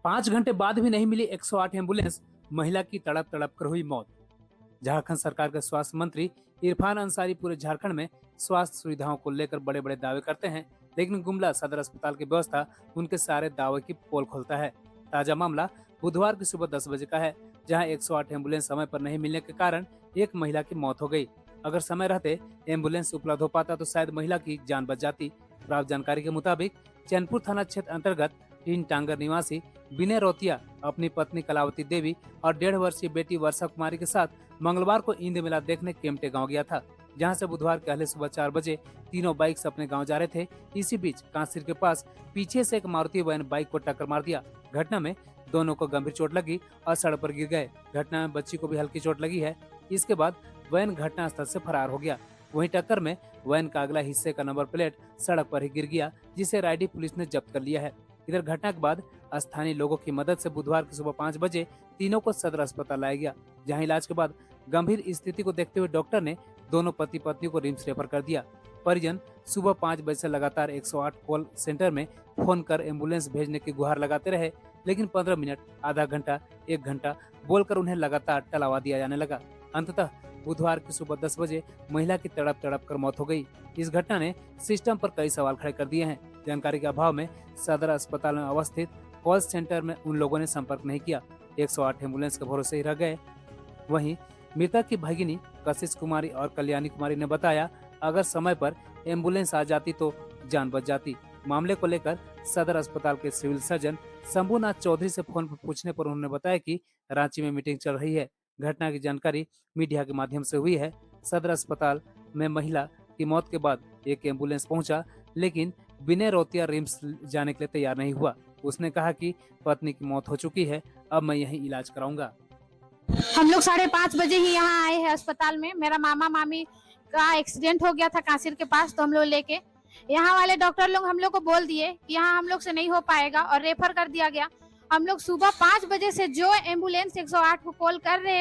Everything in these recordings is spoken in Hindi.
5 घंटे बाद भी नहीं मिली 108 एम्बुलेंस, महिला की तड़प तड़प कर हुई मौत। झारखंड सरकार के स्वास्थ्य मंत्री इरफान अंसारी पूरे झारखंड में स्वास्थ्य सुविधाओं को लेकर बड़े बड़े दावे करते हैं, लेकिन गुमला सदर अस्पताल की व्यवस्था उनके सारे दावे की पोल खोलता है। ताजा मामला बुधवार की सुबह 10 बजे का है, जहां 108 एम्बुलेंस समय पर नहीं मिलने के कारण एक महिला की मौत हो गई। अगर समय रहते एम्बुलेंस उपलब्ध हो पाता तो शायद महिला की जान बच जाती। प्राप्त जानकारी के मुताबिक चैनपुर थाना क्षेत्र अंतर्गत तीन टांगर निवासी विनय रोतिया अपनी पत्नी कलावती देवी और 1.5 वर्षीय बेटी वर्षा कुमारी के साथ मंगलवार को ईंद मेला देखने केमटे गांव गया था, जहां से बुधवार के अहले सुबह 4 बजे तीनों बाइक से अपने गांव जा रहे थे। इसी बीच कांसिर के पास पीछे से एक मारुति वैन बाइक को टक्कर मार दिया। घटना में दोनों को गंभीर चोट लगी और सड़क पर गिर गए। घटना में बच्ची को भी हल्की चोट लगी है। इसके बाद वैन घटनास्थल से फरार हो गया। वहीं टक्कर में वैन का अगला हिस्से का नंबर प्लेट सड़क पर ही गिर गया, जिसे रायडी पुलिस ने जब्त कर लिया है। इधर घटना के बाद स्थानीय लोगों की मदद से बुधवार की सुबह 5 बजे तीनों को सदर अस्पताल लाया गया, जहां इलाज के बाद गंभीर स्थिति को देखते हुए डॉक्टर ने दोनों पति पत्नी को रिम्स रेफर कर दिया। परिजन सुबह 5 बजे से लगातार 108 कॉल सेंटर में फोन कर एम्बुलेंस भेजने की गुहार लगाते रहे, लेकिन 15 मिनट, आधा घंटा, 1 घंटा बोलकर उन्हें लगातार टलावा दिया जाने लगा। अंततः बुधवार की सुबह 10 बजे महिला की तड़प तड़प कर मौत हो गई। इस घटना ने सिस्टम पर कई सवाल खड़े कर दिए हैं। जानकारी के अभाव में सदर अस्पताल में अवस्थित कॉल सेंटर में उन लोगों ने संपर्क नहीं किया, 108 एम्बुलेंस के भरोसे ही रह गए। वहीं मृतक की भगिनी कशिश कुमारी और कल्याणी कुमारी ने बताया, अगर समय पर एम्बुलेंस आ जाती तो जान बच जाती। मामले को लेकर सदर अस्पताल के सिविल सर्जन शंभुनाथ चौधरी से फोन पर पूछने पर उन्होंने बताया कि रांची में मीटिंग चल रही है। घटना की जानकारी मीडिया के माध्यम से हुई है। सदर अस्पताल में महिला की मौत के बाद एक एम्बुलेंस पहुंचा, लेकिन विनय रोतिया रिम्स जाने के लिए तैयार नहीं हुआ। उसने कहा कि पत्नी की मौत हो चुकी है, अब मैं यहीं इलाज कराऊंगा। हम लोग 5:30 बजे ही यहाँ आए हैं अस्पताल में। मेरा मामा मामी का एक्सीडेंट हो गया था कांसिर के पास, तो हम लोग लेके यहाँ वाले डॉक्टर लोग हम लोग को बोल दिए कि यहाँ हम लोग से नहीं हो पाएगा और रेफर कर दिया गया। हम लोग सुबह 5 बजे से जो एम्बुलेंस 108 को कॉल कर रहे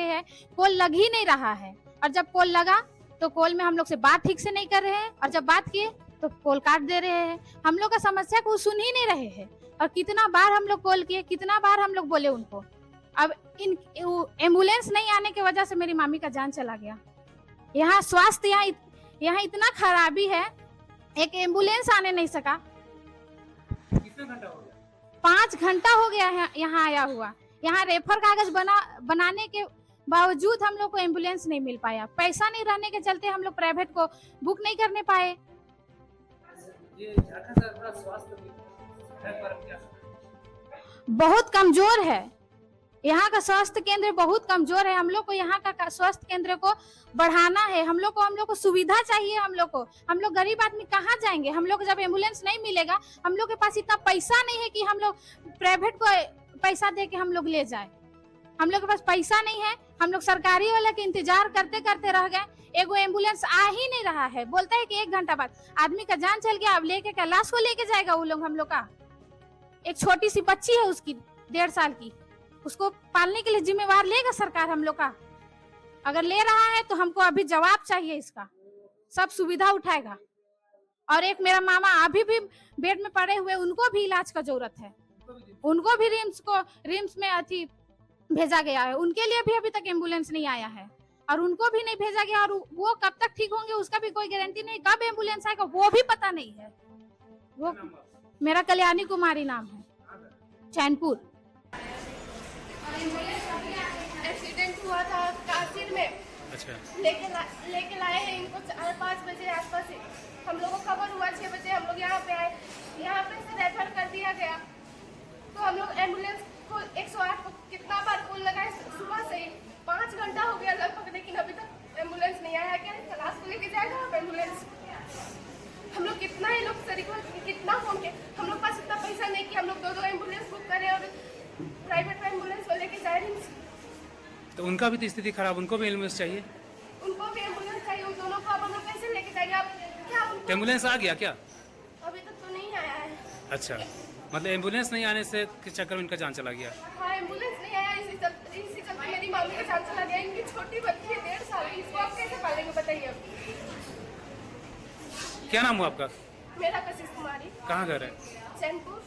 हैं, कॉल लग ही नहीं रहा है। और जब कॉल लगा तो कॉल में हम लोग से बात ठीक से नहीं कर रहे हैं, और जब बात किए तो कॉल काट दे रहे हैं। हम लोग का समस्या को सुन ही नहीं रहे हैं। और कितना बार हम लोग कॉल किए, कितना बार हम लोग बोले उनको। अब इन एम्बुलेंस नहीं आने की वजह से मेरी मामी का जान चला गया। यहाँ स्वास्थ्य यहाँ इतना खराबी है, एक एम्बुलेंस आने नहीं सका। कितना घंटा हो गया? 5 घंटा हो गया है यहाँ आया हुआ। यहाँ रेफर कागज बनाने के बावजूद हम लोग को एम्बुलेंस नहीं मिल पाया। पैसा नहीं रहने के चलते हम लोग प्राइवेट को बुक नहीं करने पाए। ये झारखंड सरकार स्वास्थ्य बहुत कमजोर है। यहाँ का स्वास्थ्य केंद्र बहुत कमजोर है। हम लोग को यहाँ का स्वास्थ्य केंद्र को बढ़ाना है। हम लोग को सुविधा चाहिए। हम लोग गरीब आदमी कहाँ जाएंगे? हम लोग जब एम्बुलेंस नहीं मिलेगा, हम लोग के पास इतना पैसा नहीं है कि हम लोग प्राइवेट को पैसा दे के हम लोग ले जाए। हम लोग के पास पैसा नहीं है। हम लोग सरकारी वाला के इंतजार करते करते रह गए। एगो एम्बुलेंस आ ही नहीं रहा है। बोलता है कि 1 घंटा बाद। आदमी का जान चल गया, अब लेके क्या लाश को लेके जाएगा वो लोग? हम लोग का एक छोटी सी बच्ची है, उसकी 1.5 साल की, उसको पालने के लिए जिम्मेवार लेगा सरकार हम लोग का? अगर ले रहा है तो हमको अभी जवाब चाहिए इसका। सब सुविधा उठाएगा। और एक मेरा मामा अभी भी बेड में पड़े हुए, उनको भी इलाज का जरूरत है। उनको भी रिम्स में अथी भेजा गया है। उनके लिए भी अभी तक एम्बुलेंस नहीं आया है, और उनको भी नहीं भेजा गया। और वो कब तक ठीक होंगे उसका भी कोई गारंटी नहीं। कब एम्बुलेंस आएगा वो भी पता नहीं है। वो मेरा कल्याणी कुमारी नाम है, चैनपुर। एक्सीडेंट हुआ था कासिर में। अच्छा। लेके लाए हैं इनको 5 बजे आसपास। हम लोग को खबर हुआ 6 बजे हम लोग यहाँ पे आए। यहाँ पे से रेफर कर दिया गया। तो हम लोग एम्बुलेंस को 108 को कितना बार कॉल लगाए, सुबह से ही 5 घंटा हो गया लगभग, लेकिन अभी तक एम्बुलेंस नहीं आया। क्या क्लास को लेके जाएगा आप एम्बुलेंस? हम लोग कितना ही लोग कितना फोन किए। हम लोग पास इतना पैसा नहीं कि हम लोग 2 एम्बुलेंस बुक करें और प्राइवेट में एम्बुलेंस को लेके जाए रिम्स। तो उनका भी तो स्थिति खराब, उनको भी एम्बुलेंस चाहिए। उनको भी एम्बुलेंस चाहिए। उन दोनों को अब हम लोग कैसे लेके जाएंगे? आप क्या एम्बुलेंस आ गया क्या? अभी तक तो नहीं आया है। अच्छा, मतलब एम्बुलेंस नहीं आने से के चक्कर में इनका जान चला गया। हाँ, एम्बुलेंस नहीं आया, इसी चलते मेरी मामी का जान चला गया। इनकी छोटी बच्ची है 1.5 साल की, इसको आप कैसे पालेंगे बताइए? अब क्या नाम हुआ आपका? मेरा कशिश कुमारी। कहाँ घर है? चैनपुर।